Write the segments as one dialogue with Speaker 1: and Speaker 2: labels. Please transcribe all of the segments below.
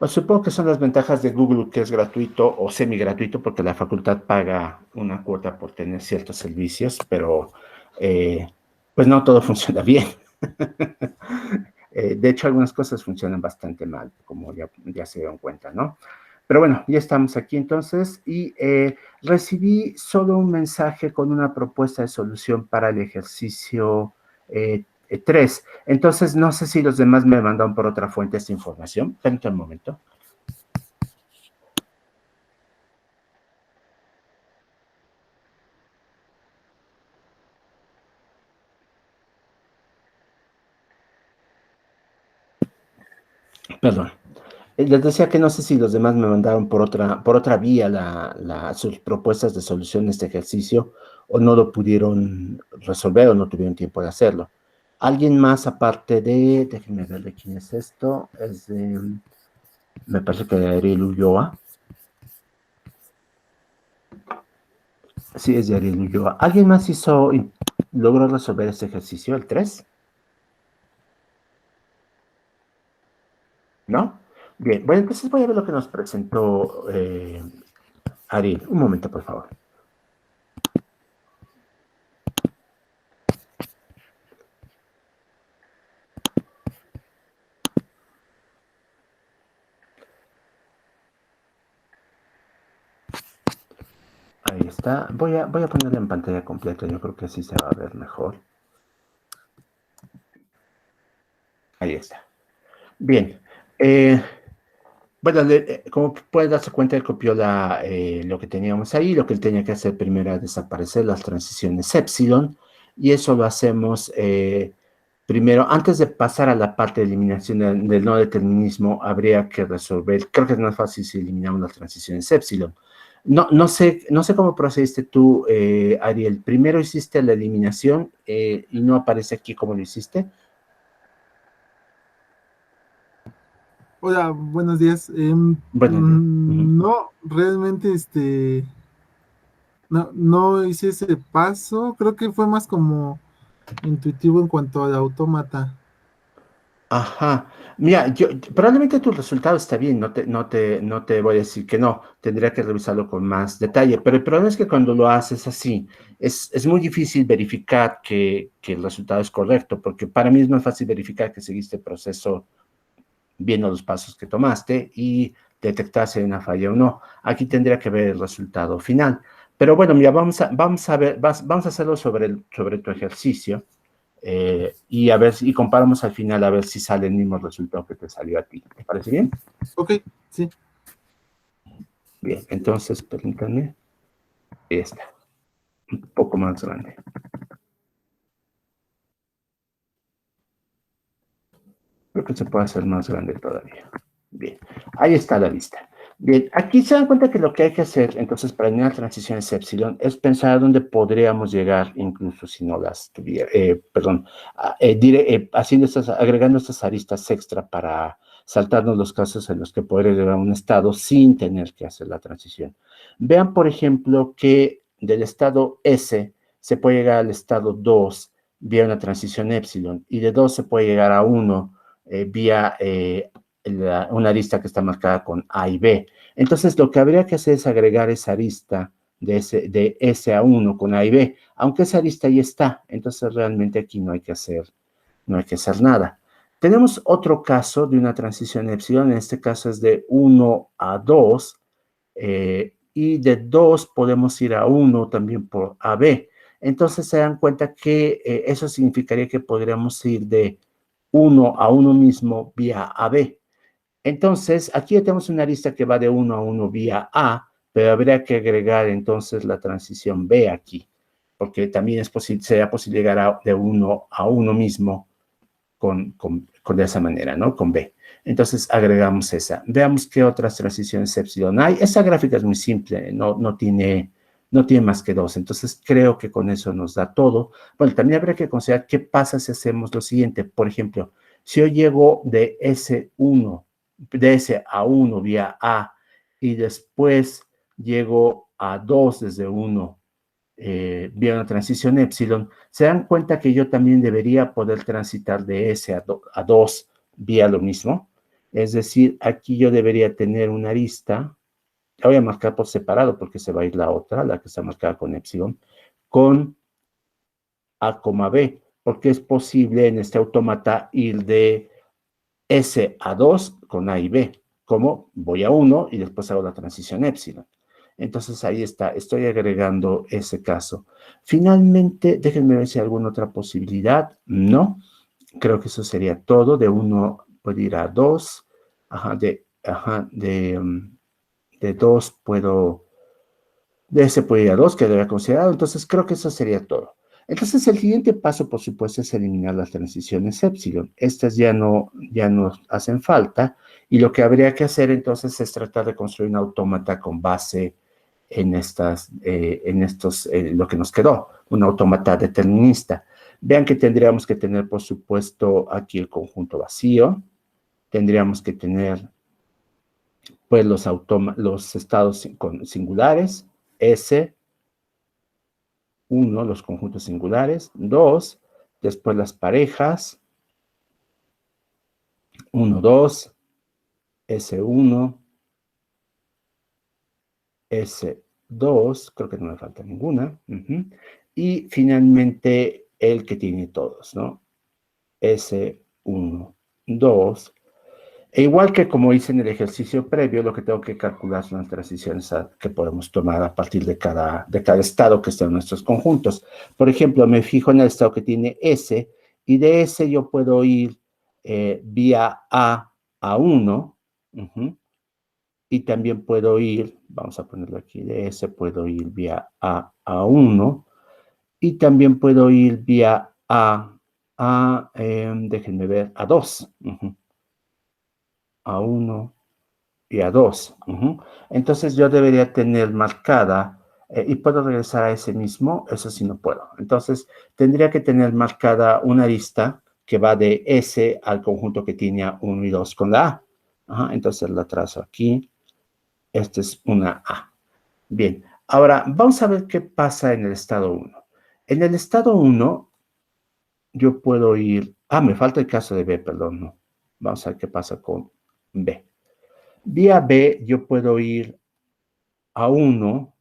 Speaker 1: Pues supongo que son las ventajas de Google, que es gratuito o semi gratuito, porque la facultad paga una cuota por tener ciertos servicios, pero pues no todo funciona bien. De hecho, algunas cosas funcionan bastante mal, como ya se dieron cuenta, ¿no? Pero bueno, ya estamos aquí entonces y recibí solo un mensaje con una propuesta de solución para el ejercicio 3. Entonces, no sé si los demás me mandaron por otra fuente esta información. Permítame un momento. Perdón. Les decía que no sé si los demás me mandaron por otra vía sus propuestas de solución a este ejercicio o no lo pudieron resolver o no tuvieron tiempo de hacerlo. ¿Alguien más aparte déjenme ver de quién es esto? Es de, me parece que de Ariel Ulloa. Sí, es de Ariel Ulloa. ¿Alguien más logró resolver este ejercicio, el 3? ¿No? Bien, bueno, entonces voy a ver lo que nos presentó Ariel. Un momento, por favor. Ahí está. Voy a ponerla en pantalla completa. Yo creo que así se va a ver mejor. Ahí está. Bien. Bueno, como puedes darse cuenta, él copió lo que teníamos ahí. Lo que él tenía que hacer primero era desaparecer las transiciones epsilon. Y eso lo hacemos primero. Antes de pasar a la parte de eliminación del no determinismo, habría que resolver. Creo que es más fácil si eliminamos las transiciones epsilon. No sé cómo procediste tú, Ariel. Primero hiciste la eliminación y no aparece aquí cómo lo hiciste.
Speaker 2: Hola, buenos días.
Speaker 1: Bueno, ujú.
Speaker 2: No, realmente no hice ese paso. Creo que fue más como intuitivo en cuanto al autómata.
Speaker 1: Ajá. Mira, probablemente tu resultado está bien, no te voy a decir que no, tendría que revisarlo con más detalle, pero el problema es que cuando lo haces así, es muy difícil verificar que el resultado es correcto, porque para mí es más fácil verificar que seguiste el proceso viendo los pasos que tomaste y detectar si hay una falla o no. Aquí tendría que ver el resultado final. Pero bueno, mira, vamos a ver, vamos a hacerlo sobre tu ejercicio y a ver y comparamos al final a ver si sale el mismo resultado que te salió a ti. ¿Te parece bien?
Speaker 2: Ok, sí.
Speaker 1: Bien, entonces permítanme. Esta, un poco más grande. Creo que se puede hacer más grande todavía. Bien, ahí está la vista. Bien, aquí se dan cuenta que lo que hay que hacer, entonces, para eliminar transiciones epsilon, es pensar a dónde podríamos llegar, incluso si no las tuviera, perdón, agregando estas aristas extra para saltarnos los casos en los que podría llegar a un estado sin tener que hacer la transición. Vean, por ejemplo, que del estado S se puede llegar al estado 2 vía una transición epsilon, y de 2 se puede llegar a 1 vía una arista que está marcada con A y B. Entonces, lo que habría que hacer es agregar esa arista de S a 1 con A y B, aunque esa arista ya está. Entonces, realmente aquí no hay que hacer nada. Tenemos otro caso de una transición epsilon. En este caso es de 1 a 2, y de 2 podemos ir a 1 también por AB. Entonces se dan cuenta que eso significaría que podríamos ir de 1 a 1 mismo vía AB. Entonces, aquí ya tenemos una lista que va de 1 a 1 vía A, pero habría que agregar entonces la transición B aquí, porque también sería posible llegar de 1 a 1 mismo de esa manera, ¿no? Con B. Entonces agregamos esa. Veamos qué otras transiciones epsilon hay. Esa gráfica es muy simple, no tiene más que dos. Entonces creo que con eso nos da todo. Bueno, también habría que considerar qué pasa si hacemos lo siguiente. Por ejemplo, si yo llego de S a 1 vía A y después llego a 2 desde 1 vía una transición epsilon, se dan cuenta que yo también debería poder transitar de S a 2 vía lo mismo. Es decir, aquí yo debería tener una arista, la voy a marcar por separado porque se va a ir la otra, la que está marcada con epsilon, con A, B, porque es posible en este autómata ir de S a 2 con A y B, como voy a 1 y después hago la transición epsilon. Entonces ahí está, estoy agregando ese caso. Finalmente, déjenme ver si hay alguna otra posibilidad. No, creo que eso sería todo. De 1 puede ir a 2. De 2 puedo, de ese puede ir a 2, que lo había considerado. Entonces creo que eso sería todo. Entonces el siguiente paso, por supuesto, es eliminar las transiciones epsilon. Estas ya no hacen falta. Y lo que habría que hacer entonces es tratar de construir un autómata con base en lo que nos quedó, un autómata determinista. Vean que tendríamos que tener, por supuesto, aquí el conjunto vacío. Tendríamos que tener, pues, los estados singulares, S, 1, los conjuntos singulares, 2, después las parejas, 1, 2, S1, S2, creo que no me falta ninguna, y finalmente el que tiene todos, ¿no? S1, 2, e igual que como hice en el ejercicio previo, lo que tengo que calcular son las transiciones que podemos tomar a partir de cada estado que está en nuestros conjuntos. Por ejemplo, me fijo en el estado que tiene S, y de S yo puedo ir vía a 1, y también puedo ir, vamos a ponerlo aquí, de S puedo ir vía a 1, y también puedo ir vía déjenme ver, a 2. A 1 y a 2. Entonces yo debería tener marcada, y puedo regresar a ese mismo, eso sí no puedo. Entonces tendría que tener marcada una lista que va de S al conjunto que tiene a 1 y 2 con la A. Entonces la trazo aquí. Esta es una A. Bien, ahora vamos a ver qué pasa en el estado 1. En el estado 1 yo puedo ir, me falta el caso de B, perdón, no. Vamos a ver qué pasa con B. Vía B yo puedo ir a 1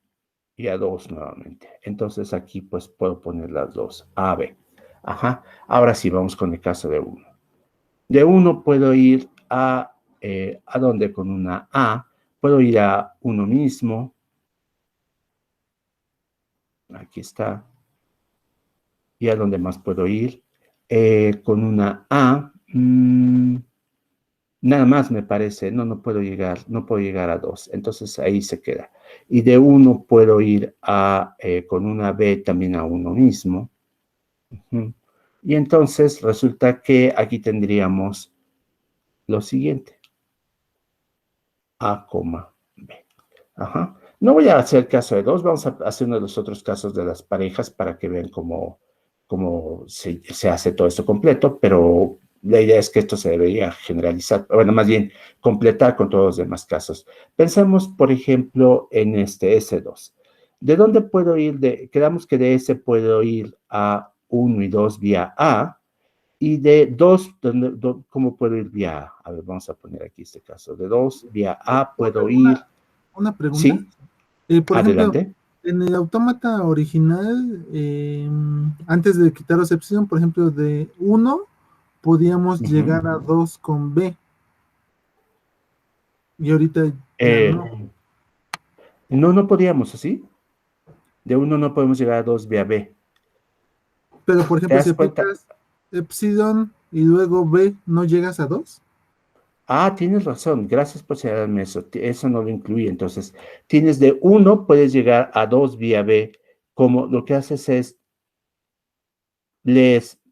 Speaker 1: y a 2 nuevamente. Entonces aquí pues puedo poner las dos, A, B. Ahora sí, vamos con el caso de 1. De 1 puedo ir ¿a dónde? Con una A. Puedo ir a 1 mismo. Aquí está. ¿Y a dónde más puedo ir? Con una A. Nada más me parece, no puedo llegar a 2, entonces ahí se queda. Y de 1 puedo ir con una B también a 1 mismo. Y entonces resulta que aquí tendríamos lo siguiente. A, B. No voy a hacer caso de 2, vamos a hacer uno de los otros casos de las parejas para que vean cómo se hace todo esto completo, pero la idea es que esto se debería generalizar, bueno, más bien completar con todos los demás casos. Pensemos, por ejemplo, en este S2. ¿De dónde puedo ir? Quedamos que de S puedo ir a 1 y 2 vía A, y de 2, ¿cómo puedo ir vía A? A ver, vamos a poner aquí este caso. De 2 vía A puedo ir...
Speaker 2: Una pregunta.
Speaker 1: Sí,
Speaker 2: Por ejemplo,
Speaker 1: adelante.
Speaker 2: en el autómata original, antes de quitaros epsilon, por ejemplo, de 1 podíamos llegar a 2 con B. Y ahorita ya no.
Speaker 1: No podíamos, ¿así? De 1 no podemos llegar a 2 vía B.
Speaker 2: Pero, por
Speaker 1: ¿Te
Speaker 2: ejemplo, si
Speaker 1: das cuenta?
Speaker 2: aplicas epsilon y luego B, ¿no llegas a 2?
Speaker 1: Tienes razón. Gracias por señalarme eso. Eso no lo incluí. Entonces, tienes de 1, puedes llegar a 2 vía B. Como lo que haces es,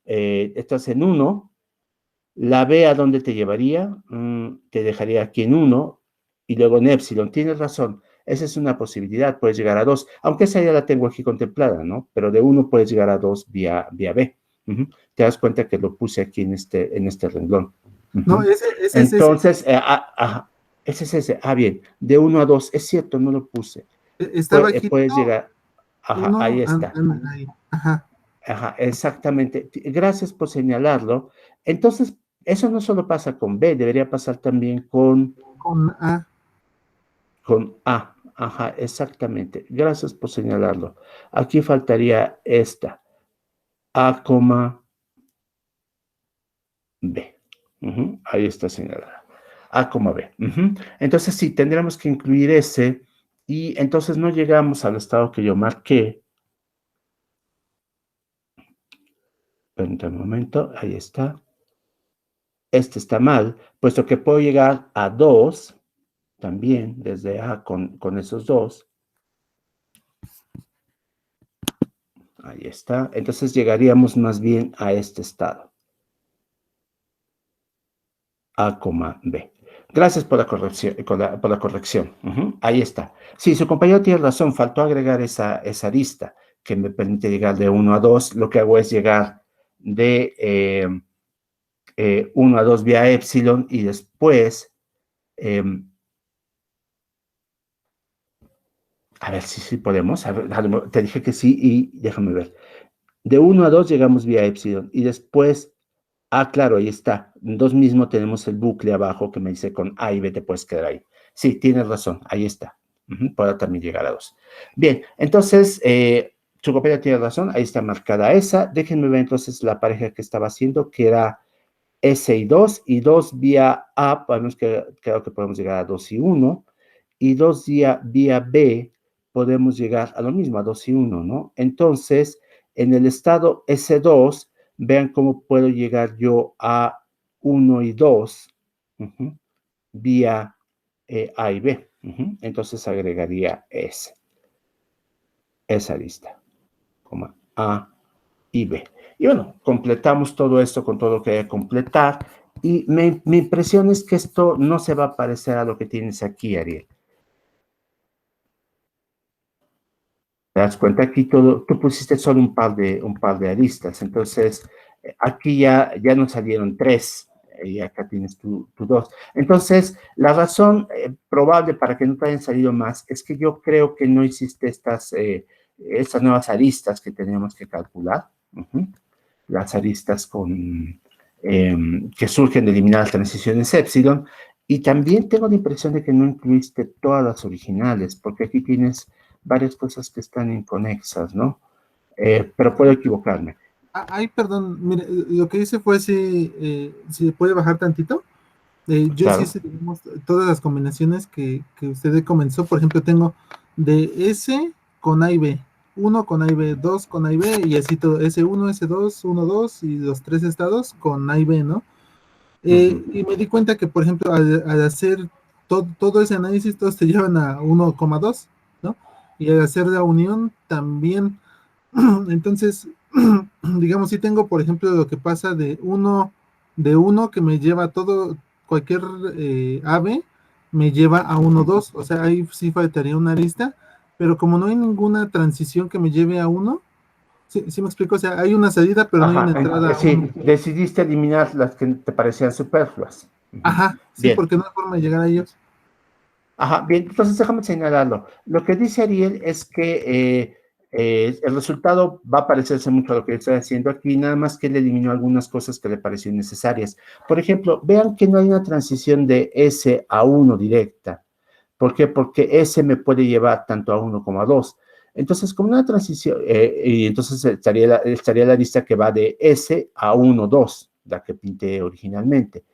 Speaker 1: estás en 1, la B a dónde te llevaría, te dejaría aquí en 1, y luego en epsilon. Tienes razón. Esa es una posibilidad. Puedes llegar a 2, aunque esa ya la tengo aquí contemplada, ¿no? Pero de 1 puedes llegar a 2 vía B. Te das cuenta que lo puse aquí en este renglón.
Speaker 2: No, ese es ese.
Speaker 1: Entonces, ese es ese. Bien, de 1 a 2, es cierto, no lo puse.
Speaker 2: Está bajito.
Speaker 1: Puedes llegar, ahí
Speaker 2: Uno,
Speaker 1: está.
Speaker 2: ahí.
Speaker 1: Exactamente. Gracias por señalarlo. Entonces, Eso no solo pasa con B, debería pasar también con
Speaker 2: A.
Speaker 1: Con A. Ajá, exactamente. Gracias por señalarlo. Aquí faltaría esta. A, B. Ahí está señalada. A, B. Entonces sí, tendríamos que incluir ese y entonces no llegamos al estado que yo marqué. Permítame un momento, ahí está. Este está mal, puesto que puedo llegar a 2, también desde A con esos dos. Ahí está. Entonces llegaríamos más bien a este estado. A, B. Gracias por la corrección. Por la corrección. Ahí está. Sí, su compañero tiene razón. Faltó agregar esa lista que me permite llegar de 1 a 2. Lo que hago es llegar de 1 a 2 vía epsilon y después... a ver si podemos. A ver, te dije que sí y déjame ver. De 1 a 2 llegamos vía epsilon y después... claro, ahí está. En 2 mismo tenemos el bucle abajo que me dice con A y B te puedes quedar ahí. Sí, tienes razón, ahí está. Puedo también llegar a 2. Bien, entonces, su compañera tiene razón, ahí está marcada esa. Déjenme ver entonces la pareja que estaba haciendo, que era S y 2 vía A, creo que podemos llegar a 2 y 1, y 2 vía B podemos llegar a lo mismo, a 2 y 1, ¿no? Entonces, en el estado S2, vean cómo puedo llegar yo a 1 y 2 vía A y B. Entonces agregaría esa lista, como A y B. Y bueno, completamos todo esto con todo lo que hay que completar. Y mi impresión es que esto no se va a parecer a lo que tienes aquí, Ariel. ¿Te das cuenta? Aquí tú pusiste solo un par de aristas. Entonces, aquí ya nos salieron 3. Y acá tienes tu 2. Entonces, la razón probable para que no te hayan salido más es que yo creo que no hiciste estas nuevas aristas que teníamos que calcular. Las aristas que surgen de eliminar las transiciones epsilon. Y también tengo la impresión de que no incluiste todas las originales, porque aquí tienes varias cosas que están inconexas, ¿no? Pero puedo equivocarme.
Speaker 2: Ay, perdón, mire, lo que hice fue si puede bajar tantito. Yo sí
Speaker 1: Claro.
Speaker 2: hice, digamos, todas las combinaciones que usted comenzó. Por ejemplo, tengo de S con A y B, 1 con A y B, 2 con A y B, y así todo, S1, S2, 1, 2, y los 3 estados con A y B, ¿no? Y me di cuenta que, por ejemplo, al hacer todo ese análisis, todos te llevan a 1,2, ¿no? Y al hacer la unión también. Entonces, digamos, si tengo, por ejemplo, lo que pasa de uno que me lleva todo, cualquier ave, me lleva a 1,2, o sea, ahí sí faltaría una lista, pero como no hay ninguna transición que me lleve a 1, sí me explico, o sea, hay una salida, pero no hay una
Speaker 1: Ajá,
Speaker 2: entrada a
Speaker 1: sí,
Speaker 2: 1.
Speaker 1: decidiste eliminar las que te parecían superfluas.
Speaker 2: Ajá, sí,
Speaker 1: Bien.
Speaker 2: porque no hay forma de llegar a ellos.
Speaker 1: Ajá, bien, entonces déjame señalarlo. Lo que dice Ariel es que el resultado va a parecerse mucho a lo que estoy haciendo aquí, nada más que él eliminó algunas cosas que le parecieron necesarias. Por ejemplo, vean que no hay una transición de S a 1 directa. ¿Por qué? Porque S me puede llevar tanto a 1 como a 2. Entonces, como una transición, y entonces estaría la lista que va de S a 1, 2, la que pinté originalmente.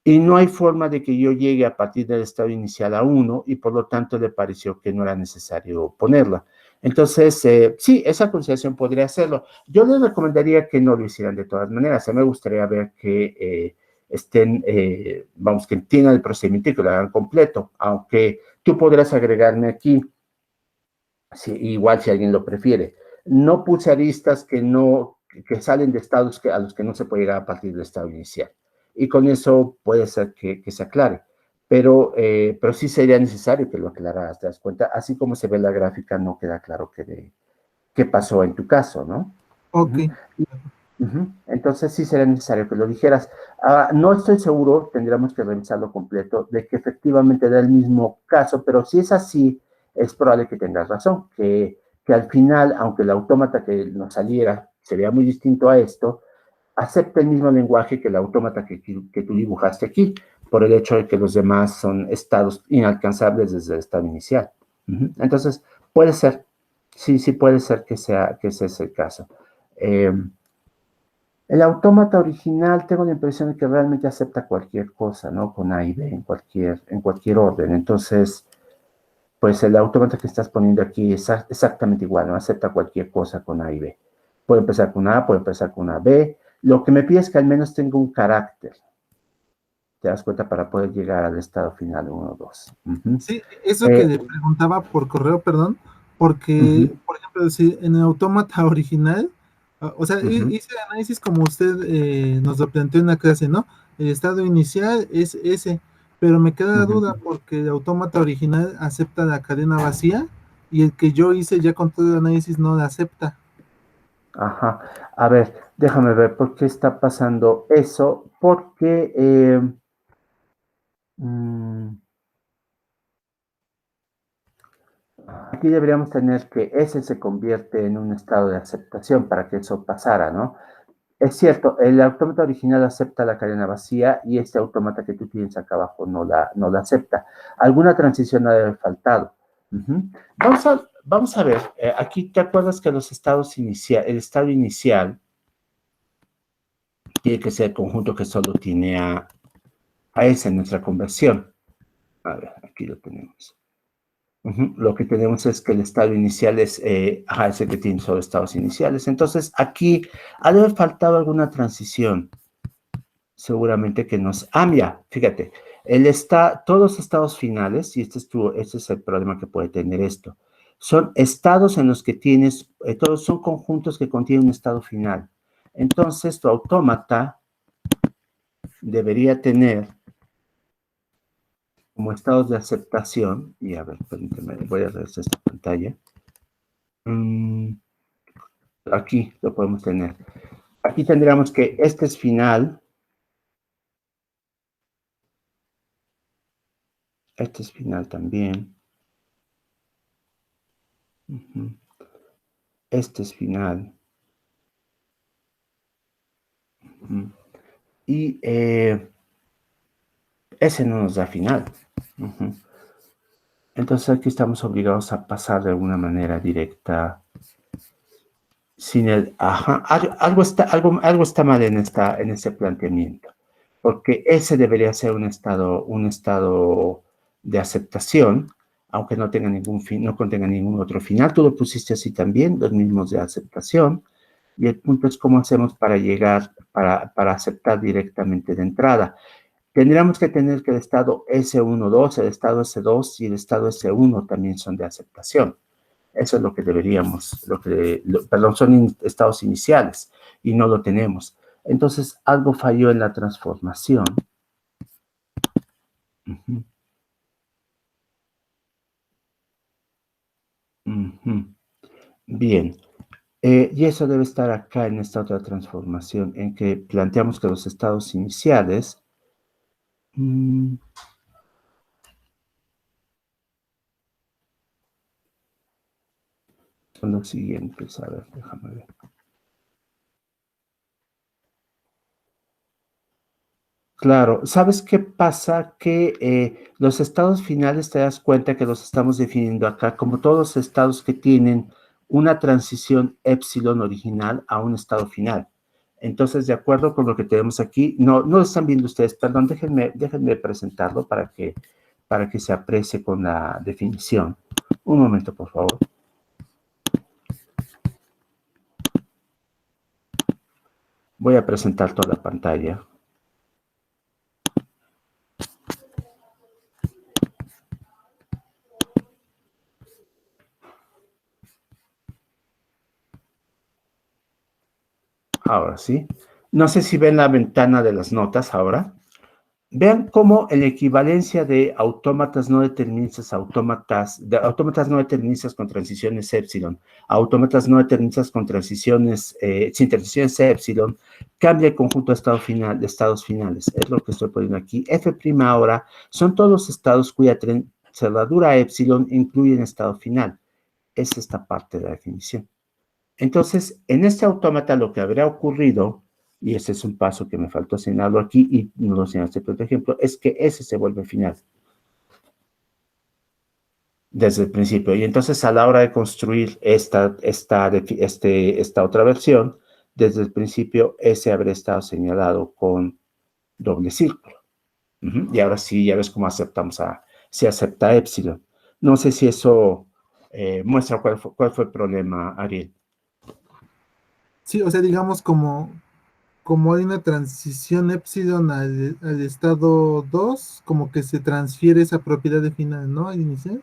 Speaker 1: Y no hay forma de que yo llegue a partir del estado inicial a 1 y por lo tanto le pareció que no era necesario ponerla. Entonces, sí, esa consideración podría hacerlo. Yo les recomendaría que no lo hicieran de todas maneras. A mí me gustaría ver que estén, vamos, que entiendan el procedimiento y que lo hagan completo, aunque tú podrás agregarme aquí, igual si alguien lo prefiere. No puse aristas que salen de estados a los que no se puede llegar a partir del estado inicial. Y con eso puede ser que se aclare. Pero sí sería necesario que lo aclararas, ¿te das cuenta? Así como se ve la gráfica, no queda claro qué pasó en tu caso, ¿no?
Speaker 2: Ok.
Speaker 1: Uh-huh. Entonces sí sería necesario que lo dijeras. No estoy seguro, tendríamos que revisarlo completo, de que efectivamente da el mismo caso, pero si es así, es probable que tengas razón, que al final, aunque el autómata que nos saliera sería muy distinto a esto, acepta el mismo lenguaje que el autómata que tú dibujaste aquí, por el hecho de que los demás son estados inalcanzables desde el estado inicial. Entonces, puede ser, sí puede ser que ese es el caso. El autómata original, tengo la impresión de que realmente acepta cualquier cosa, ¿no? Con A y B en cualquier orden. Entonces, pues el autómata que estás poniendo aquí es exactamente igual, ¿no? Acepta cualquier cosa con A y B. Puede empezar con A, puede empezar con una B. Lo que me pide es que al menos tenga un carácter. ¿Te das cuenta? Para poder llegar al estado final 1, 2.
Speaker 2: Sí, eso que le preguntaba por correo, perdón, porque, por ejemplo, si en el autómata original, o sea, hice el análisis como usted nos lo planteó en la clase, ¿no? El estado inicial es ese, pero me queda la duda porque el autómata original acepta la cadena vacía y el que yo hice ya con todo el análisis no la acepta.
Speaker 1: Ajá. A ver, déjame ver por qué está pasando eso. Porque aquí deberíamos tener que ese se convierte en un estado de aceptación para que eso pasara, ¿no? Es cierto, el autómata original acepta la cadena vacía y este autómata que tú tienes acá abajo no la acepta. Alguna transición ha de haber faltado. Vamos a ver, aquí te acuerdas que los estados el estado inicial tiene que ser el conjunto que solo tiene a esa en nuestra conversión. A ver, aquí lo tenemos. Lo que tenemos es que el estado inicial es el que tiene solo estados iniciales. Entonces, aquí ha de haber faltado alguna transición. Seguramente que nos... mira, fíjate, todos los estados finales, y este es el problema que puede tener esto, son estados en los que tienes, todos son conjuntos que contienen un estado final. Entonces, tu autómata debería tener como estados de aceptación, y a ver, permíteme, voy a regresar esta pantalla. Aquí lo podemos tener. Aquí tendríamos que este es final. Este es final también. Este es final. Y ese no nos da final. Entonces aquí estamos obligados a pasar de alguna manera directa sin el algo está mal en este planteamiento, porque ese debería ser un estado de aceptación, aunque no tenga no contenga ningún otro final. Tú lo pusiste así también, los mismos de aceptación, y el punto es cómo hacemos para llegar, para aceptar directamente de entrada. Tendríamos que tener que el estado S1-2, el estado S2 y el estado S1 también son de aceptación. Eso es lo que deberíamos, perdón, son estados iniciales y no lo tenemos. Entonces, algo falló en la transformación. Bien. Y eso debe estar acá en esta otra transformación, en que planteamos que los estados iniciales son los siguientes. A ver, déjame ver. Claro, ¿sabes qué pasa? Que los estados finales te das cuenta que los estamos definiendo acá como todos los estados que tienen una transición epsilon original a un estado final. Entonces, de acuerdo con lo que tenemos aquí, no lo están viendo ustedes, perdón, déjenme presentarlo para que se aprecie con la definición. Un momento, por favor. Voy a presentar toda la pantalla. Ahora sí. No sé si ven la ventana de las notas ahora. Vean cómo en la equivalencia de autómatas no deterministas, autómatas no deterministas con transiciones epsilon, autómatas no deterministas con transiciones, sin transiciones epsilon, cambia el conjunto de estados finales. Es lo que estoy poniendo aquí. F' ahora son todos los estados cuya cerradura epsilon incluye un estado final. Es esta parte de la definición. Entonces, en este autómata lo que habría ocurrido y ese es un paso que me faltó señalarlo aquí y no lo señalaste por ejemplo, es que ese se vuelve final desde el principio. Y entonces a la hora de construir esta otra versión, desde el principio ese habría estado señalado con doble círculo. Y ahora sí, ya ves cómo si acepta épsilon. No sé si eso muestra cuál fue el problema, Ariel.
Speaker 2: Sí, o sea, digamos como hay una transición epsilon al estado 2 como que se transfiere esa propiedad de final, ¿no? Al inicial.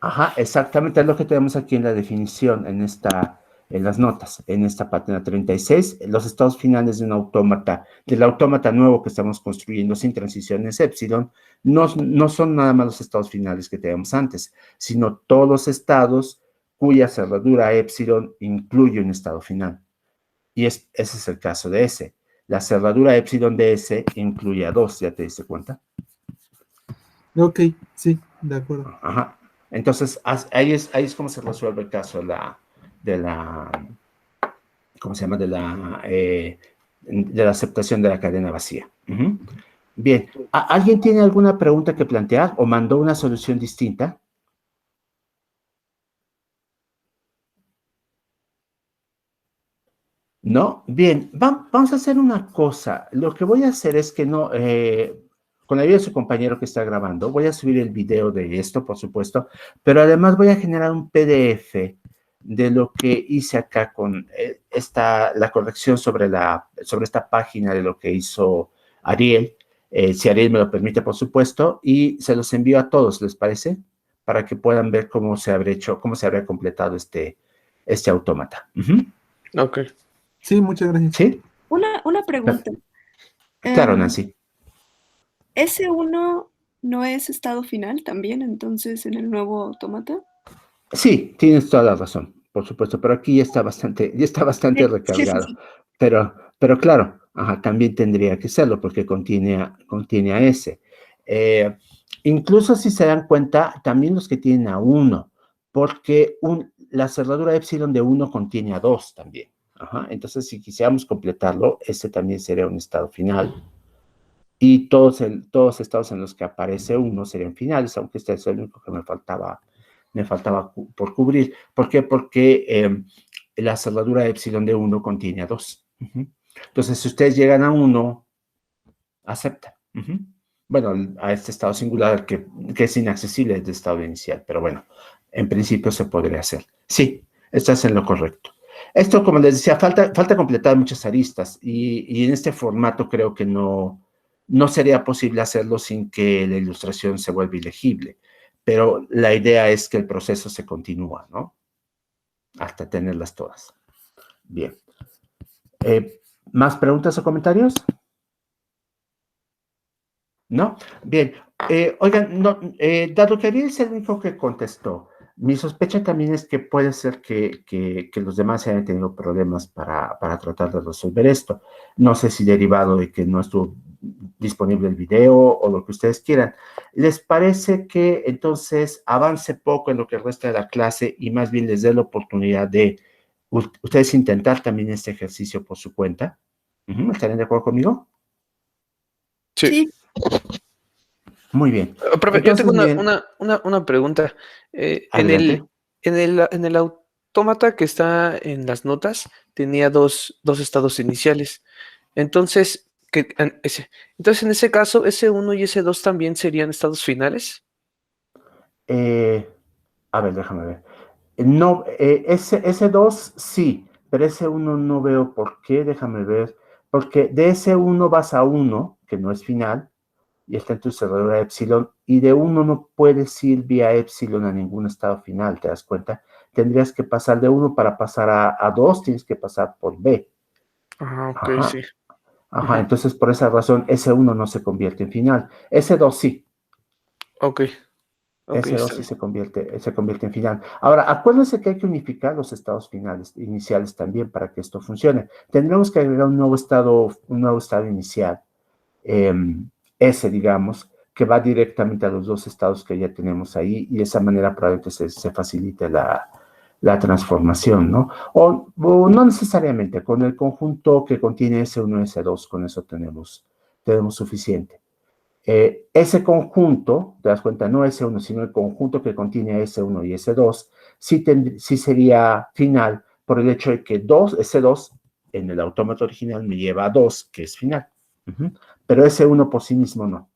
Speaker 1: Ajá, exactamente es lo que tenemos aquí en la definición, en las notas, en esta página 36, los estados finales de un autómata, del autómata nuevo que estamos construyendo sin transiciones epsilon, no son nada más los estados finales que teníamos antes, sino todos los estados cuya cerradura epsilon incluye un estado final. Y ese es el caso de S. La cerradura epsilon de S incluye a 2, ¿ya te diste cuenta?
Speaker 2: Ok, sí, de acuerdo.
Speaker 1: Ajá. Entonces, ahí es como se resuelve el caso de la ¿cómo se llama? De la aceptación de la cadena vacía. Bien, ¿alguien tiene alguna pregunta que plantear o mandó una solución distinta? ¿No? Bien, vamos a hacer una cosa. Lo que voy a hacer es que no, con la ayuda de su compañero que está grabando, voy a subir el video de esto, por supuesto, pero además voy a generar un PDF de lo que hice acá con la corrección sobre esta página de lo que hizo Ariel, si Ariel me lo permite, por supuesto, y se los envío a todos, ¿les parece? Para que puedan ver cómo se habría completado este autómata.
Speaker 3: Ok.
Speaker 2: Sí, muchas gracias.
Speaker 1: ¿Sí?
Speaker 4: Una pregunta.
Speaker 1: Claro, Nancy.
Speaker 4: ¿S1 no es estado final también, entonces, en el nuevo autómata?
Speaker 1: Sí, tienes toda la razón, por supuesto, pero aquí ya está bastante
Speaker 4: Sí,
Speaker 1: recargado.
Speaker 4: sí.
Speaker 1: Pero claro, también tendría que serlo porque contiene a S. Incluso si se dan cuenta, también los que tienen a 1, porque la cerradura epsilon de 1 contiene a 2 también. Entonces, si quisiéramos completarlo, ese también sería un estado final. Y todos estados en los que aparece 1 serían finales, aunque este es el único que me faltaba por cubrir. ¿Por qué? Porque la cerradura epsilon de 1 contiene a 2. Entonces, si ustedes llegan a 1, aceptan. Bueno, a este estado singular que es inaccesible desde el estado inicial, pero bueno, en principio se podría hacer. Sí, estás en lo correcto. Esto, como les decía, falta completar muchas aristas y en este formato creo que no sería posible hacerlo sin que la ilustración se vuelva ilegible, pero la idea es que el proceso se continúa, ¿no? Hasta tenerlas todas. Bien. ¿Más preguntas o comentarios? ¿No? Bien. Oigan, no, dado que Ariel es el único que contestó, mi sospecha también es que puede ser que los demás hayan tenido problemas para tratar de resolver esto. No sé si derivado de que no estuvo disponible el video o lo que ustedes quieran. ¿Les parece que entonces avance poco en lo que resta de la clase y más bien les dé la oportunidad de ustedes intentar también este ejercicio por su cuenta? ¿Estarían de acuerdo conmigo?
Speaker 3: Sí.
Speaker 1: Muy bien.
Speaker 3: Profe, yo tengo una pregunta.
Speaker 1: Adelante.
Speaker 3: En el autómata que está en las notas tenía dos estados iniciales. Entonces, en ese caso, S1 y S2 también serían estados finales.
Speaker 1: A ver, déjame ver. No, ese 2 sí, pero ese 1 no veo por qué, déjame ver. Porque de ese 1 vas a 1, que no es final, y está en tu cerradura epsilon, y de 1 no puedes ir vía epsilon a ningún estado final, ¿te das cuenta? Tendrías que pasar de 1 para pasar a 2, tienes que pasar por B.
Speaker 3: Ah, ok,
Speaker 1: Ajá.
Speaker 3: sí.
Speaker 1: Ajá, entonces por esa razón ese 1 no se convierte en final. Ese 2 sí.
Speaker 3: Ok,
Speaker 1: Ese 2
Speaker 3: está
Speaker 1: sí
Speaker 3: bien.
Speaker 1: se convierte en final. Ahora, acuérdense que hay que unificar los estados finales, iniciales también para que esto funcione. Tendremos que agregar un nuevo estado inicial, ese, digamos, que va directamente a los dos estados que ya tenemos ahí y de esa manera probablemente se facilite la transformación, ¿no? O no necesariamente, con el conjunto que contiene S1 y S2, con eso tenemos suficiente. Ese conjunto, te das cuenta, no S1, sino el conjunto que contiene S1 y S2, sí sería final por el hecho de que S2 en el autómata original me lleva a 2, que es final. Pero S1 por sí mismo no.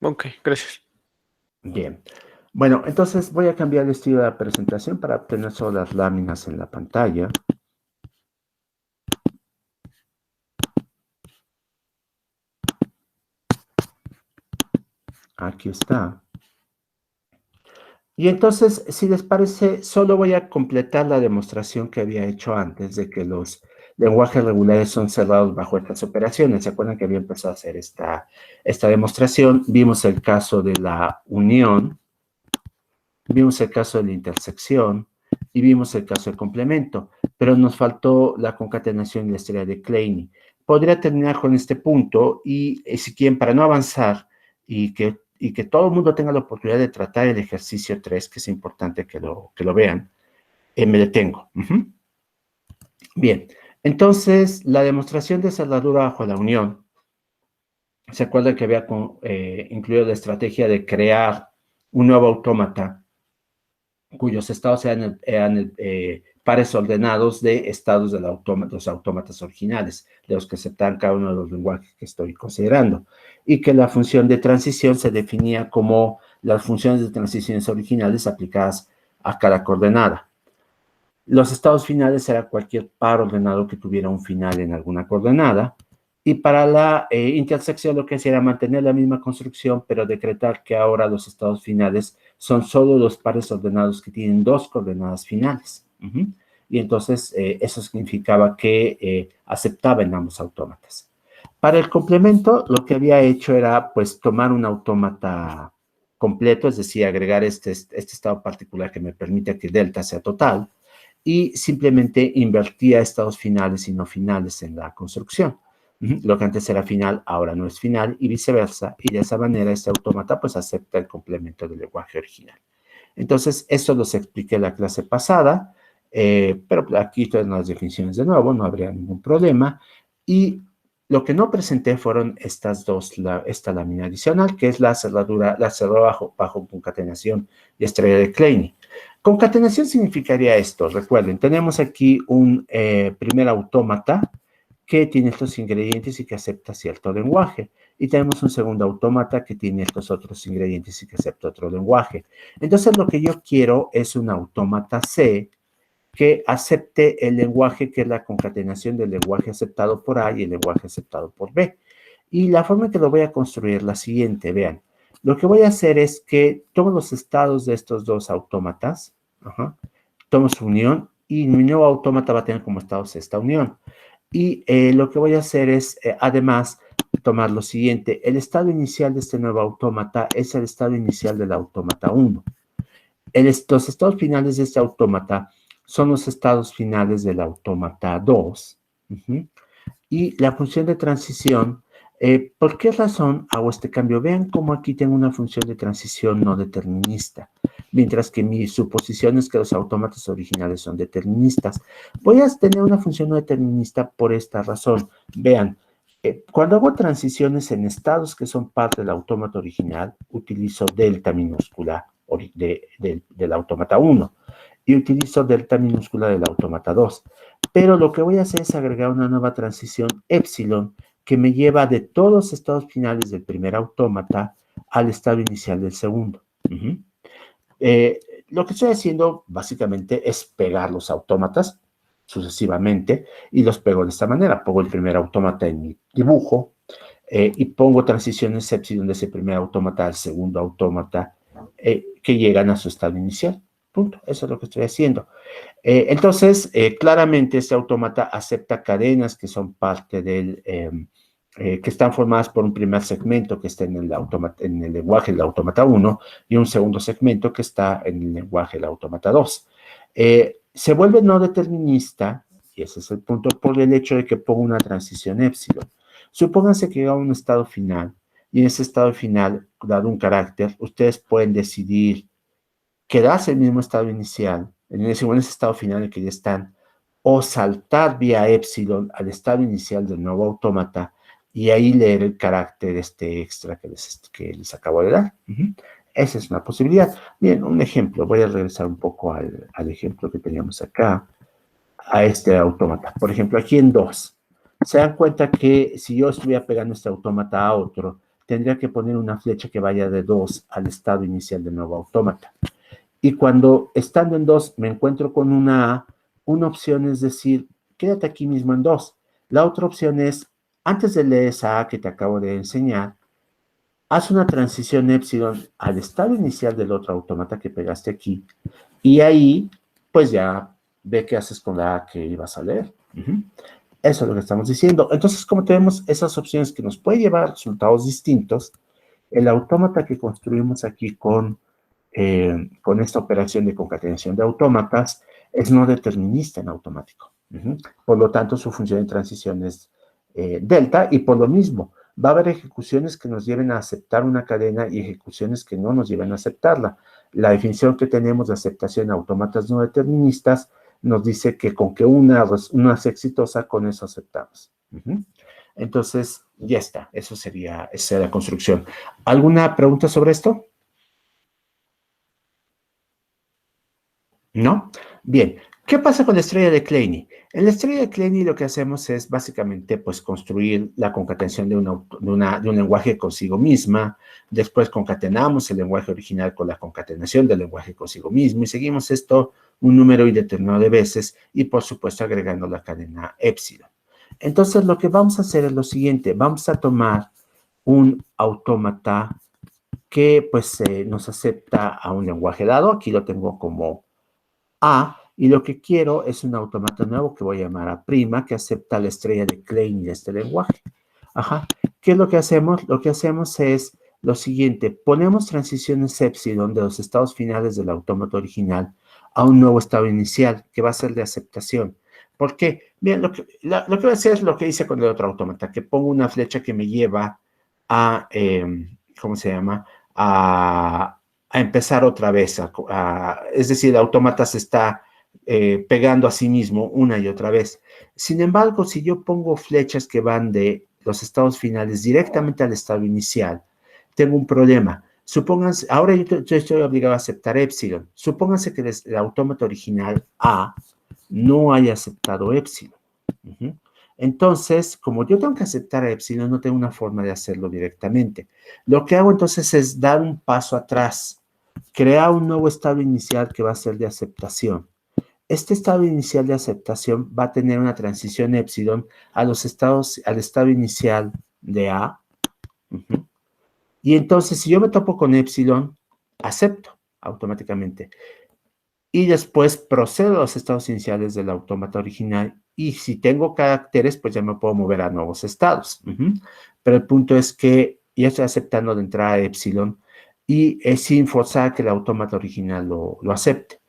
Speaker 3: Ok, gracias.
Speaker 1: Bien. Bueno, entonces voy a cambiar el estilo de la presentación para obtener solo las láminas en la pantalla. Aquí está. Y entonces, si les parece, solo voy a completar la demostración que había hecho antes de que los lenguajes regulares son cerrados bajo estas operaciones. ¿Se acuerdan que había empezado a hacer esta demostración? Vimos el caso de la unión, vimos el caso de la intersección y vimos el caso del complemento, pero nos faltó la concatenación y la estrella de Kleene. Podría terminar con este punto y si quieren, para no avanzar y que todo el mundo tenga la oportunidad de tratar el ejercicio 3, que es importante que lo vean, me detengo. Bien, entonces, la demostración de cerradura bajo la unión, ¿se acuerdan que había incluido la estrategia de crear un nuevo autómata cuyos estados eran pares ordenados de estados de los autómatas originales, de los que aceptan cada uno de los lenguajes que estoy considerando, y que la función de transición se definía como las funciones de transiciones originales aplicadas a cada coordenada. Los estados finales era cualquier par ordenado que tuviera un final en alguna coordenada, y para la intersección lo que hacía era mantener la misma construcción, pero decretar que ahora los estados finales son solo los pares ordenados que tienen dos coordenadas finales. Y entonces eso significaba que aceptaba en ambos autómatas. Para el complemento, lo que había hecho era pues tomar un autómata completo, es decir, agregar este estado particular que me permite que delta sea total, y simplemente invertía estados finales y no finales en la construcción. Lo que antes era final, ahora no es final, y viceversa, y de esa manera este autómata pues acepta el complemento del lenguaje original. Entonces, eso los expliqué en la clase pasada, pero aquí todas las definiciones de nuevo, no habría ningún problema, y lo que no presenté fueron esta lámina adicional, que es la cerradura bajo concatenación y estrella de Kleene. Concatenación significaría esto, recuerden, tenemos aquí un primer autómata que tiene estos ingredientes y que acepta cierto lenguaje. Y tenemos un segundo autómata que tiene estos otros ingredientes y que acepta otro lenguaje. Entonces, lo que yo quiero es un autómata C que acepte el lenguaje que es la concatenación del lenguaje aceptado por A y el lenguaje aceptado por B. Y la forma en que lo voy a construir es la siguiente, vean. Lo que voy a hacer es que tomo los estados de estos dos autómatas, tomo su unión y mi nuevo autómata va a tener como estados esta unión. Y lo que voy a hacer es, además, tomar lo siguiente. El estado inicial de este nuevo autómata es el estado inicial del autómata 1. Los estados finales de este autómata son los estados finales del autómata 2. Y la función de transición, ¿por qué razón hago este cambio? Vean cómo aquí tengo una función de transición no determinista, mientras que mi suposición es que los autómatas originales son deterministas. Voy a tener una función no determinista por esta razón. Vean, cuando hago transiciones en estados que son parte del autómata original, utilizo delta minúscula del autómata 1 y utilizo delta minúscula del autómata 2. Pero lo que voy a hacer es agregar una nueva transición epsilon que me lleva de todos los estados finales del primer autómata al estado inicial del segundo. Lo que estoy haciendo básicamente es pegar los autómatas sucesivamente y los pego de esta manera. Pongo el primer autómata en mi dibujo y pongo transiciones epsilon de ese primer autómata al segundo autómata que llegan a su estado inicial. Punto. Eso es lo que estoy haciendo. Entonces, claramente este autómata acepta cadenas que son parte del, que están formadas por un primer segmento que está en el lenguaje del autómata 1 y un segundo segmento que está en el lenguaje del autómata 2. Se vuelve no determinista, y ese es el punto, por el hecho de que pongo una transición epsilon. Supónganse que llega a un estado final, y en ese estado final, dado un carácter, ustedes pueden decidir quedarse en el mismo estado inicial, en ese estado final en el que ya están, o saltar vía epsilon al estado inicial del nuevo autómata y ahí leer el carácter extra que les acabo de dar. Esa es una posibilidad. Bien, un ejemplo. Voy a regresar un poco al ejemplo que teníamos acá, a este autómata. Por ejemplo, aquí en 2. Se dan cuenta que si yo estuviera pegando este autómata a otro, tendría que poner una flecha que vaya de 2 al estado inicial del nuevo autómata. Y cuando estando en 2 me encuentro con una A, una opción es decir, quédate aquí mismo en 2. La otra opción es, antes de leer esa A que te acabo de enseñar, haz una transición epsilon al estado inicial del otro autómata que pegaste aquí, y ahí, pues ya ve qué haces con la A que ibas a leer. Eso es lo que estamos diciendo. Entonces, como tenemos esas opciones que nos pueden llevar a resultados distintos, el autómata que construimos aquí con esta operación de concatenación de autómatas es no determinista en automático. Por lo tanto, su función de transición es delta, y por lo mismo, va a haber ejecuciones que nos lleven a aceptar una cadena y ejecuciones que no nos lleven a aceptarla. La definición que tenemos de aceptación de autómatas no deterministas nos dice que con que una es exitosa, con eso aceptamos. Entonces, ya está. Esa sería la construcción. ¿Alguna pregunta sobre esto? ¿No? Bien. ¿Qué pasa con la estrella de Kleene? En la estrella de Kleene lo que hacemos es básicamente pues construir la concatenación de un lenguaje consigo misma, después concatenamos el lenguaje original con la concatenación del lenguaje consigo mismo y seguimos esto un número indeterminado de veces y por supuesto agregando la cadena epsilon. Entonces lo que vamos a hacer es lo siguiente, vamos a tomar un autómata que pues nos acepta a un lenguaje dado, aquí lo tengo como A, y lo que quiero es un autómata nuevo que voy a llamar A', que acepta la estrella de Kleene de este lenguaje. ¿Qué es lo que hacemos? Lo que hacemos es lo siguiente, ponemos transiciones epsilon de los estados finales del autómata original a un nuevo estado inicial, que va a ser de aceptación. ¿Por qué? Bien, lo que voy a hacer es lo que hice con el otro autómata, que pongo una flecha que me lleva a, ¿cómo se llama? A empezar otra vez, es decir, el autómata se está pegando a sí mismo una y otra vez. Sin embargo, si yo pongo flechas que van de los estados finales directamente al estado inicial, tengo un problema. Supónganse, ahora yo estoy obligado a aceptar epsilon. Supónganse que el autómata original A no haya aceptado epsilon. Entonces, como yo tengo que aceptar a epsilon, no tengo una forma de hacerlo directamente. Lo que hago entonces es dar un paso atrás, crear un nuevo estado inicial que va a ser de aceptación. Este estado inicial de aceptación va a tener una transición epsilon al estado inicial de A. Y entonces, si yo me topo con epsilon, acepto automáticamente. Y después procedo a los estados iniciales del autómata original. Y si tengo caracteres, pues ya me puedo mover a nuevos estados. Pero el punto es que ya estoy aceptando de entrada epsilon y es sin forzar que el autómata original lo acepte.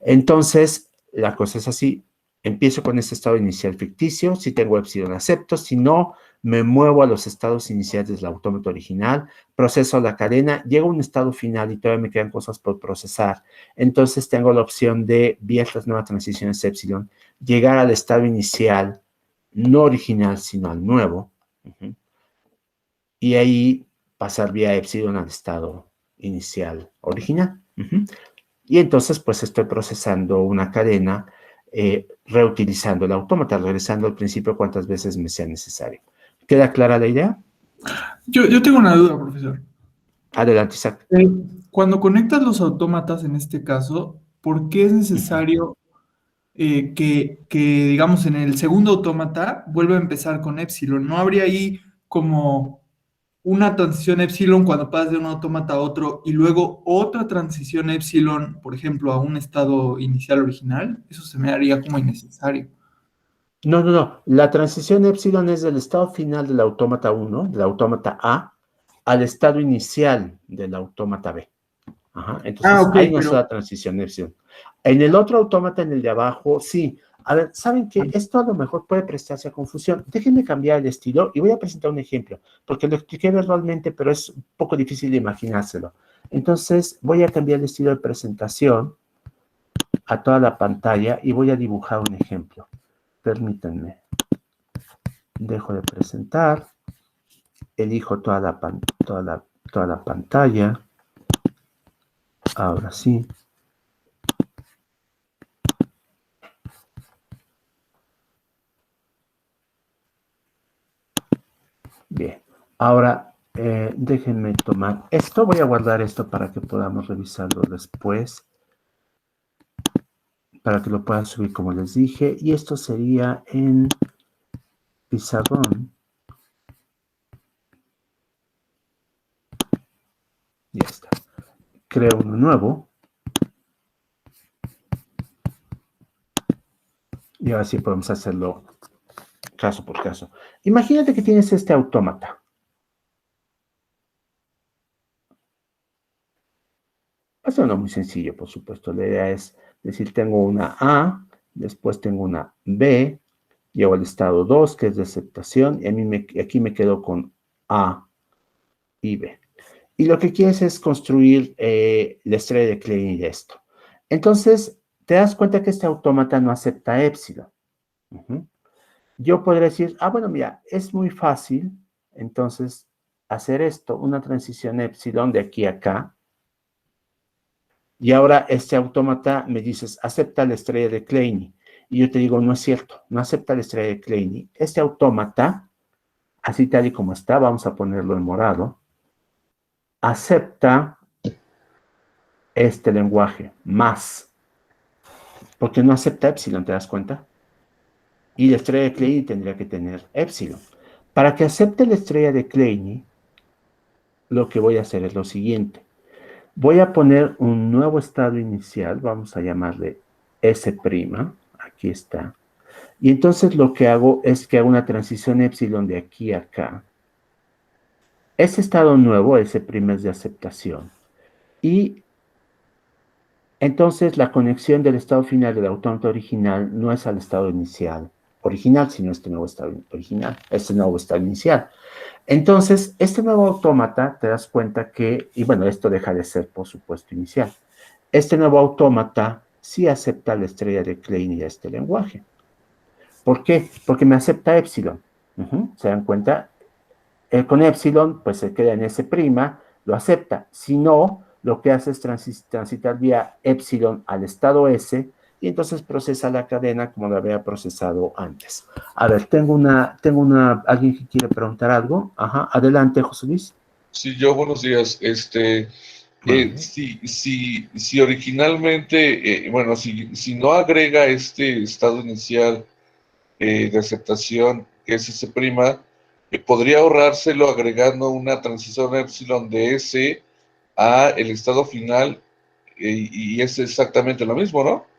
Speaker 1: Entonces, la cosa es así, empiezo con este estado inicial ficticio, si tengo epsilon acepto, si no, me muevo a los estados iniciales del autómata original, proceso la cadena, llego a un estado final y todavía me quedan cosas por procesar. Entonces tengo la opción de, vía estas nuevas transiciones epsilon, llegar al estado inicial, no original, sino al nuevo, y ahí pasar vía epsilon al estado inicial original. Y entonces, pues, estoy procesando una cadena reutilizando el autómata, regresando al principio cuantas veces me sea necesario. ¿Queda clara la idea?
Speaker 5: Yo tengo una duda, profesor.
Speaker 1: Adelante, Isaac.
Speaker 5: Cuando conectas los autómatas, en este caso, ¿por qué es necesario digamos, en el segundo autómata vuelva a empezar con epsilon? ¿No habría ahí como una transición epsilon cuando pasas de un autómata a otro y luego otra transición epsilon, por ejemplo, a un estado inicial original? Eso se me haría como innecesario.
Speaker 1: No. La transición epsilon es del estado final del autómata 1, del autómata A, al estado inicial del autómata B. Entonces,
Speaker 5: ok,
Speaker 1: hay una sola transición epsilon. En el otro autómata, en el de abajo, sí, A ver, ¿saben qué? Esto a lo mejor puede prestarse a confusión. Déjenme cambiar el estilo y voy a presentar un ejemplo, porque lo expliqué verbalmente, pero es un poco difícil de imaginárselo. Entonces, voy a cambiar el estilo de presentación a toda la pantalla y voy a dibujar un ejemplo. Permítanme. Dejo de presentar. Elijo toda la pantalla. Ahora sí. Bien. Ahora, déjenme tomar esto. Voy a guardar esto para que podamos revisarlo después. Para que lo puedan subir como les dije. Y esto sería en pizarrón. Ya está. Creo uno nuevo. Y ahora sí podemos hacerlo caso por caso. Imagínate que tienes este autómata. Eso no es muy sencillo, por supuesto. La idea es decir, tengo una A, después tengo una B, llego al estado 2, que es de aceptación, y aquí me quedo con A y B. Y lo que quieres es construir la estrella de Klein de esto. Entonces, te das cuenta que este autómata no acepta épsilon. Yo podría decir, bueno, mira, es muy fácil, entonces, hacer esto, una transición épsilon de aquí a acá. Y ahora este autómata me dices, acepta la estrella de Klein. Y yo te digo, no es cierto, no acepta la estrella de Klein. Este autómata, así tal y como está, vamos a ponerlo en morado, acepta este lenguaje, más, porque no acepta épsilon, ¿te das cuenta? Y la estrella de Klein tendría que tener épsilon. Para que acepte la estrella de Klein, lo que voy a hacer es lo siguiente. Voy a poner un nuevo estado inicial, vamos a llamarle S', aquí está. Y entonces lo que hago es que hago una transición épsilon de aquí a acá. Ese estado nuevo, S' es de aceptación. Y entonces la conexión del estado final del autómata original no es al estado inicial original, sino este nuevo estado original, este nuevo estado inicial. Entonces, este nuevo autómata, te das cuenta que, y bueno, esto deja de ser, por supuesto, inicial. Este nuevo autómata sí acepta la estrella de Klein y este lenguaje. ¿Por qué? Porque me acepta épsilon. ¿Se dan cuenta? Con épsilon, pues se queda en S', lo acepta. Si no, lo que hace es transitar vía épsilon al estado S, y entonces procesa la cadena como lo había procesado antes. A ver, alguien que quiere preguntar algo. Adelante, José Luis.
Speaker 6: Sí, yo, buenos días. Si originalmente, si no agrega este estado inicial de aceptación, que es S', podría ahorrárselo agregando una transición épsilon de S a el estado final, y es exactamente lo mismo, ¿no?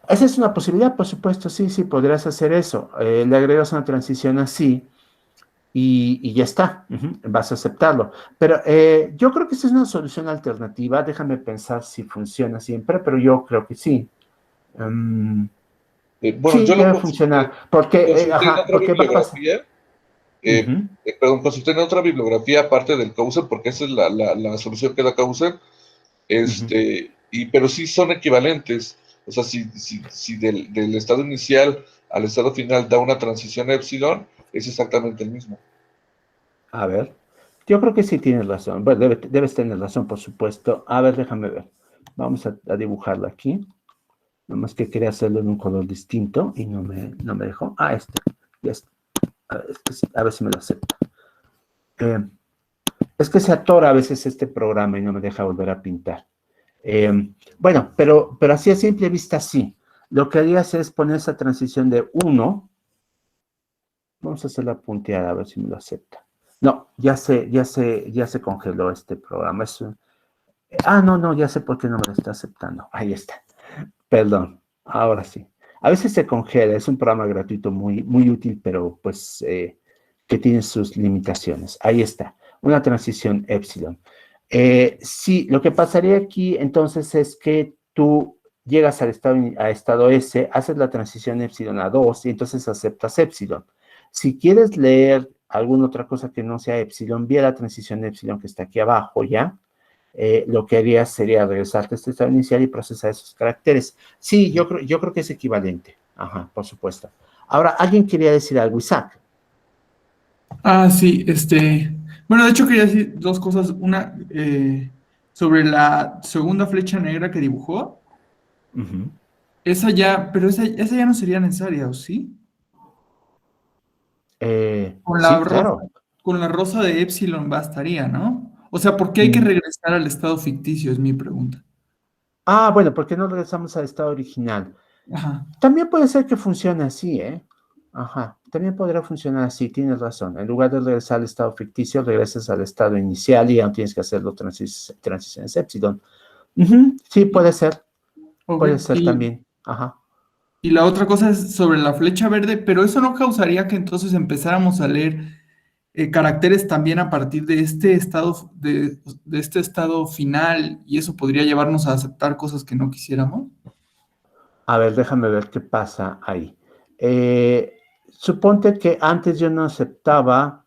Speaker 1: Esa es una posibilidad, por supuesto, sí, podrías hacer eso. Le agregas una transición así y ya está, vas a aceptarlo. Pero yo creo que esta es una solución alternativa, déjame pensar si funciona siempre, pero yo creo que sí. Sí,
Speaker 6: Yo lo
Speaker 1: debe funcionar, porque va a pasar.
Speaker 6: Consulté en otra bibliografía aparte del Couser, porque esa es la solución que da Couser, pero sí son equivalentes. O sea, si del estado inicial al estado final da una transición épsilon, es exactamente el mismo.
Speaker 1: A ver, yo creo que sí tienes razón. Bueno, debes tener razón, por supuesto. A ver, déjame ver. Vamos a dibujarlo aquí. Nomás que quería hacerlo en un color distinto y no me dejó. A ver si me lo acepta. Es que se atora a veces este programa y no me deja volver a pintar. Bueno, pero así a simple vista sí. Lo que harías es poner esa transición de 1. Vamos a hacerla punteada a ver si me lo acepta. No, ya se congeló este programa. No, ya sé por qué no me lo está aceptando. Ahí está. Perdón, ahora sí. A veces se congela, es un programa gratuito muy, muy útil, pero pues que tiene sus limitaciones. Ahí está, una transición épsilon. Sí, lo que pasaría aquí entonces es que tú llegas a estado S, haces la transición epsilon a 2 y entonces aceptas epsilon. Si quieres leer alguna otra cosa que no sea epsilon, vía la transición epsilon que está aquí abajo ya, lo que harías sería regresarte a este estado inicial y procesar esos caracteres. Sí, yo creo que es equivalente. Ajá, por supuesto. Ahora, ¿alguien quería decir algo, Isaac?
Speaker 5: Ah, sí, bueno, de hecho quería decir dos cosas. Una, sobre la segunda flecha negra que dibujó.
Speaker 1: Ujú.
Speaker 5: Esa ya, pero esa ya no sería necesaria, ¿o sí? Con la
Speaker 1: Sí,
Speaker 5: rosa,
Speaker 1: claro.
Speaker 5: con la rosa de Epsilon bastaría, ¿no? O sea, ¿por qué hay que
Speaker 1: Mm.
Speaker 5: regresar al estado ficticio? Es mi pregunta.
Speaker 1: Ah, bueno, ¿por qué no regresamos al estado original?
Speaker 5: Ajá.
Speaker 1: También puede ser que funcione así, ¿eh? Ajá, también podrá funcionar así, tienes razón. En lugar de regresar al estado ficticio, regresas al estado inicial y ya no tienes que hacerlo transiciones epsilon. Ujú, sí,
Speaker 5: Y, ok,
Speaker 1: puede ser también. Ajá.
Speaker 5: y la otra cosa es sobre la flecha verde, pero eso no causaría que entonces empezáramos a leer caracteres también a partir de este estado, de este estado final, y eso podría llevarnos a aceptar cosas que no quisiéramos.
Speaker 1: A ver, déjame ver qué pasa ahí. Suponte que antes yo no aceptaba.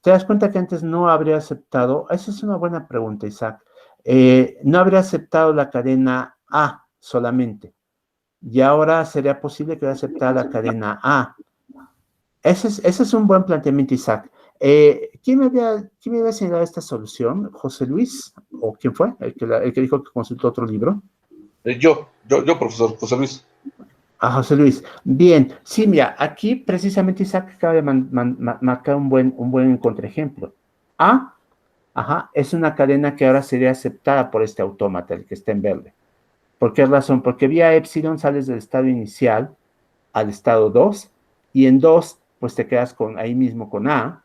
Speaker 1: ¿Te das cuenta que antes no habría aceptado? Esa es una buena pregunta, Isaac. No habría aceptado la cadena A solamente. Y ahora sería posible que aceptara la cadena A. Ese es un buen planteamiento, Isaac. ¿Quién me había señalado esta solución? ¿José Luis? ¿O quién fue? El que dijo que consultó otro libro.
Speaker 6: Yo, profesor José Luis.
Speaker 1: A José Luis. Bien, sí, mira, aquí precisamente Isaac acaba de marcar un buen contraejemplo. A, ajá, es una cadena que ahora sería aceptada por este autómata, el que está en verde. ¿Por qué razón? Porque vía epsilon sales del estado inicial al estado 2 y en 2 pues te quedas ahí mismo con A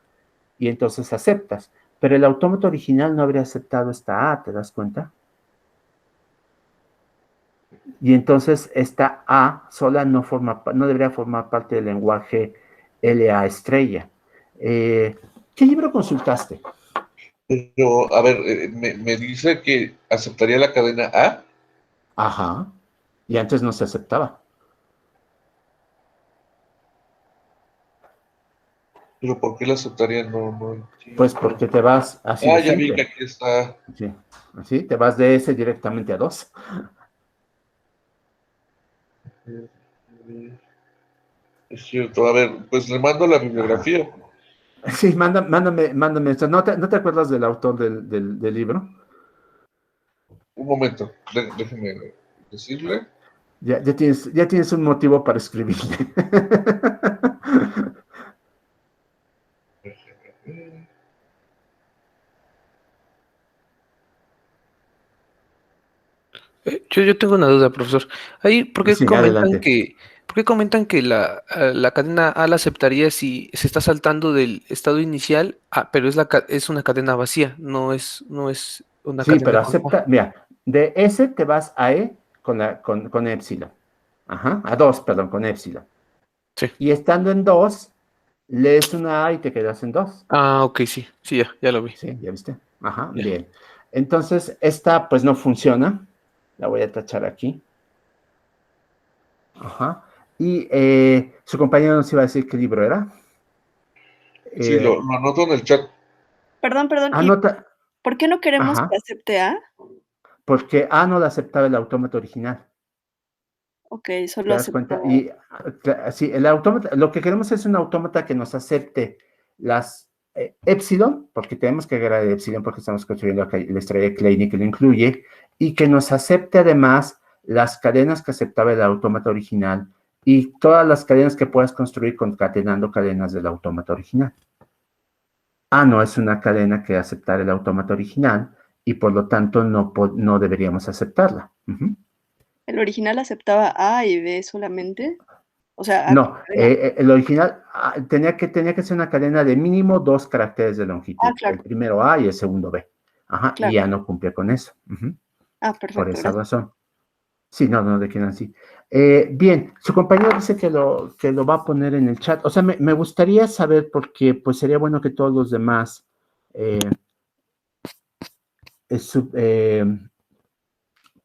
Speaker 1: y entonces aceptas. Pero el autómata original no habría aceptado esta A, ¿te das cuenta? Y entonces esta A sola no debería formar parte del lenguaje LA estrella. ¿Qué libro consultaste?
Speaker 6: Pero, a ver, me dice que aceptaría la cadena A,
Speaker 1: Ajá. Y antes no se aceptaba.
Speaker 6: pero ¿por qué la aceptaría? No
Speaker 1: Pues
Speaker 6: entiendo.
Speaker 1: porque te vas así de
Speaker 6: Ah, ya vi que
Speaker 1: simple.
Speaker 6: aquí está.
Speaker 1: Sí. Así, te vas de S directamente a 2.
Speaker 6: Es cierto. A ver, pues le mando la
Speaker 1: Ajá.
Speaker 6: bibliografía.
Speaker 1: Sí, mándame esto. ¿No te acuerdas del autor del libro?
Speaker 6: Un momento, déjeme decirle.
Speaker 1: Ya tienes un motivo para escribirle.
Speaker 3: Yo tengo una duda, profesor. Ahí,
Speaker 1: Sí, adelante.
Speaker 3: por qué comentan que la cadena A la aceptaría si se está saltando del estado inicial, pero es una cadena vacía, no es una
Speaker 1: Sí,
Speaker 3: cadena
Speaker 1: pero
Speaker 3: con O?
Speaker 1: acepta, mira, de S te vas a E con epsilon. Ajá, a 2, perdón, con epsilon.
Speaker 3: Sí.
Speaker 1: Y estando en 2, lees una A y te quedas en 2.
Speaker 3: Ah, ok, sí, sí, ya lo vi.
Speaker 1: ¿Sí? ¿Ya viste? Ajá,
Speaker 3: Ya.
Speaker 1: bien. Entonces, esta pues no funciona. La voy a tachar aquí. Ajá. Y su compañero nos iba a decir qué libro era.
Speaker 6: Sí,
Speaker 1: Eh,
Speaker 6: lo anoto en el chat.
Speaker 4: Perdón, ¿y
Speaker 1: anota,
Speaker 4: por qué no queremos que
Speaker 1: ajá,
Speaker 4: acepte A?
Speaker 1: porque A no la aceptaba el autómata original.
Speaker 4: Ok, solo
Speaker 1: ¿Te das cuenta?
Speaker 4: aceptó.
Speaker 1: Y sí, el autómata, lo que queremos es un autómata que nos acepte las epsilon, porque tenemos que agregar el epsilon porque estamos construyendo acá la estrella Klein que lo incluye, y que nos acepte además las cadenas que aceptaba el autómata original y todas las cadenas que puedas construir concatenando cadenas del autómata original. A no es una cadena que aceptar el autómata original y por lo tanto no deberíamos aceptarla. Ujú.
Speaker 4: ¿El original aceptaba A y B solamente? O sea, A como
Speaker 1: No,
Speaker 4: cadena.
Speaker 1: el original tenía que ser una cadena de mínimo 2 caracteres de
Speaker 4: Ah,
Speaker 1: longitud, el
Speaker 4: claro,
Speaker 1: primero A y el segundo B. Ajá, y
Speaker 4: claro.
Speaker 1: ya no cumple con eso. Ujú,
Speaker 4: Ah,
Speaker 1: por
Speaker 4: perfecto,
Speaker 1: esa
Speaker 4: gracias.
Speaker 1: razón. Sí, no, de que no así. Bien, su compañero dice que lo va a poner en el chat. O sea, me gustaría saber porque pues sería bueno que todos los demás eh, eh, sub- eh,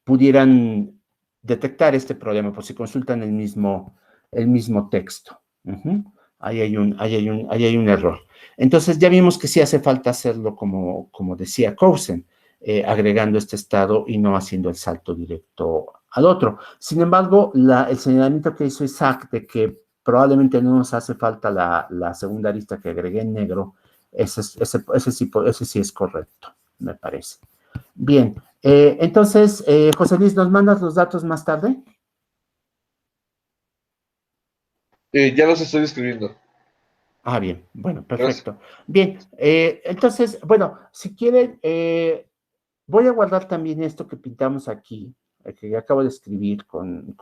Speaker 1: pudieran detectar este problema, por si consultan el mismo texto. Ahí hay un error. Entonces ya vimos que sí hace falta hacerlo como decía Cousin, agregando este estado y no haciendo el salto directo al otro. Sin embargo, el señalamiento que hizo Isaac de que probablemente no nos hace falta la segunda arista que agregué en negro, ese sí es correcto, me parece. Bien, entonces, José Luis, ¿nos mandas los datos más tarde?
Speaker 6: Ya los estoy escribiendo.
Speaker 1: Ah, bien, bueno, perfecto. Bien, entonces, bueno, si quieren, voy a guardar también esto que pintamos aquí, que acabo de escribir con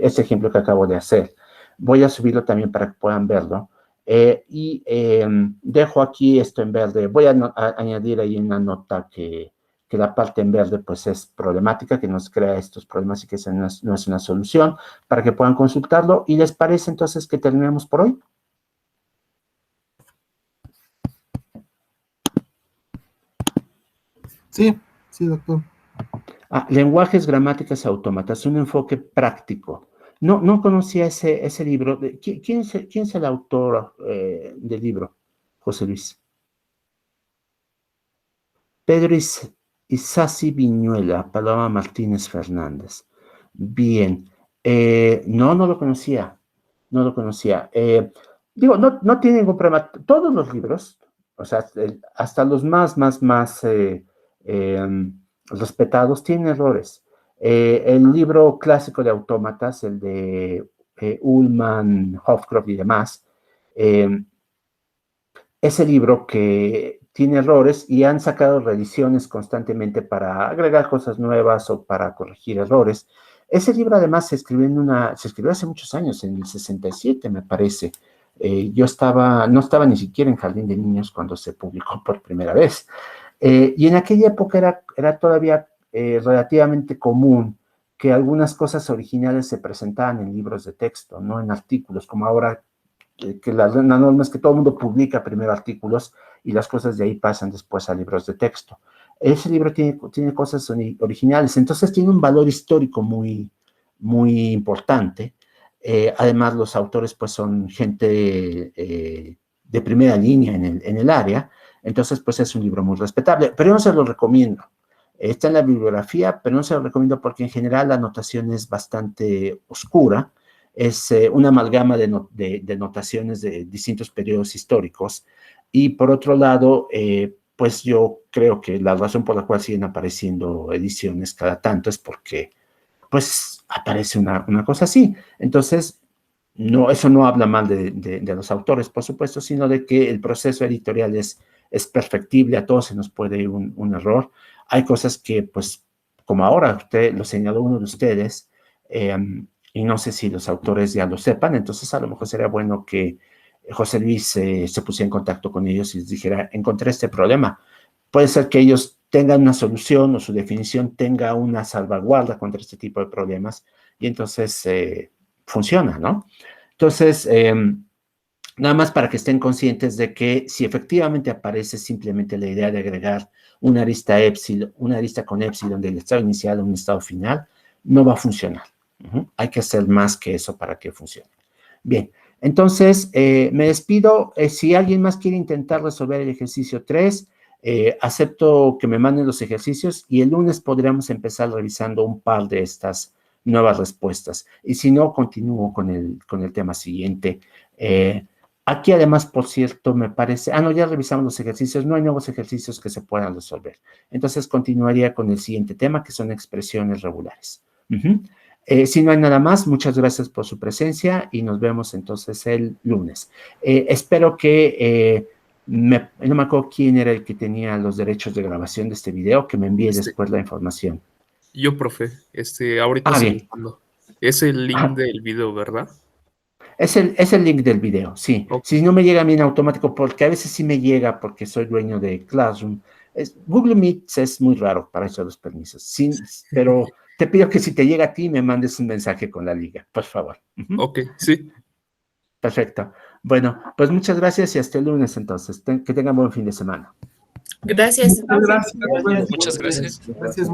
Speaker 1: ese ejemplo que acabo de hacer. Voy a subirlo también para que puedan verlo. Y dejo aquí esto en verde. Voy a añadir ahí una nota que la parte en verde pues es problemática, que nos crea estos problemas y que esa no es una solución, para que puedan consultarlo. ¿Y les parece entonces que terminemos por hoy?
Speaker 2: Sí, doctor.
Speaker 1: Lenguajes, gramáticas, autómatas, un enfoque práctico. No conocía ese libro. ¿Quién es el autor del libro, José Luis? Pedro Isasi Viñuela, Paloma Martínez Fernández. Bien. No lo conocía. No lo conocía. Digo, no tiene ningún problema. Todos los libros, o sea, hasta los más respetados, tienen errores. El libro clásico de autómatas, el de Ullman, Hofcroft y demás, ese libro que tiene errores y han sacado reediciones constantemente para agregar cosas nuevas o para corregir errores. Ese libro además se escribió hace muchos años, en el 67 me parece. Yo no estaba ni siquiera en Jardín de Niños cuando se publicó por primera vez. Y en aquella época era todavía relativamente común que algunas cosas originales se presentaban en libros de texto, no en artículos, como ahora que la norma es que todo el mundo publica primero artículos y las cosas de ahí pasan después a libros de texto. Ese libro tiene cosas originales, entonces tiene un valor histórico muy importante. Además, los autores pues son gente de primera línea en el área, entonces pues es un libro muy respetable, pero yo no se lo recomiendo. Está en la bibliografía, pero no se lo recomiendo porque en general la notación es bastante oscura. Es una amalgama de notaciones de distintos periodos históricos. Y por otro lado, pues yo creo que la razón por la cual siguen apareciendo ediciones cada tanto es porque, pues, aparece una cosa así. Entonces, eso no habla mal de los autores, por supuesto, sino de que el proceso editorial es perfectible, a todos se nos puede ir un error. Hay cosas que, pues, como ahora lo señaló uno de ustedes, y no sé si los autores ya lo sepan, entonces a lo mejor sería bueno que José Luis se pusiera en contacto con ellos y les dijera, encontré este problema. Puede ser que ellos tengan una solución o su definición tenga una salvaguarda contra este tipo de problemas y entonces funciona, ¿no? Entonces, nada más para que estén conscientes de que si efectivamente aparece simplemente la idea de agregar una arista con epsilon del estado inicial a un estado final, no va a funcionar. Hay que hacer más que eso para que funcione. Bien, entonces me despido. Si alguien más quiere intentar resolver el ejercicio 3, acepto que me manden los ejercicios y el lunes podríamos empezar revisando un par de estas nuevas respuestas. Y si no, continúo con el tema siguiente. Aquí además, por cierto, me parece... ya revisamos los ejercicios. No hay nuevos ejercicios que se puedan resolver. Entonces, continuaría con el siguiente tema, que son expresiones regulares. Si no hay nada más, muchas gracias por su presencia y nos vemos entonces el lunes. Espero que, no me acuerdo quién era el que tenía los derechos de grabación de este video, que me envíe después la información.
Speaker 7: Yo, profe, ahorita se lo mando. Es el link del video, ¿verdad?
Speaker 1: Es el link del video, sí.
Speaker 7: Okay.
Speaker 1: Si no me llega a mí en automático, porque a veces sí me llega porque soy dueño de Classroom. Google Meet es muy raro para eso los permisos, sí, pero te pido que si te llega a ti me mandes un mensaje con la liga, por favor.
Speaker 7: Ok, sí.
Speaker 1: Perfecto. Bueno, pues muchas gracias y hasta el lunes entonces. Que tengan buen fin de semana.
Speaker 8: Gracias.
Speaker 5: Muchas gracias.
Speaker 7: Muchas gracias.
Speaker 2: Gracias.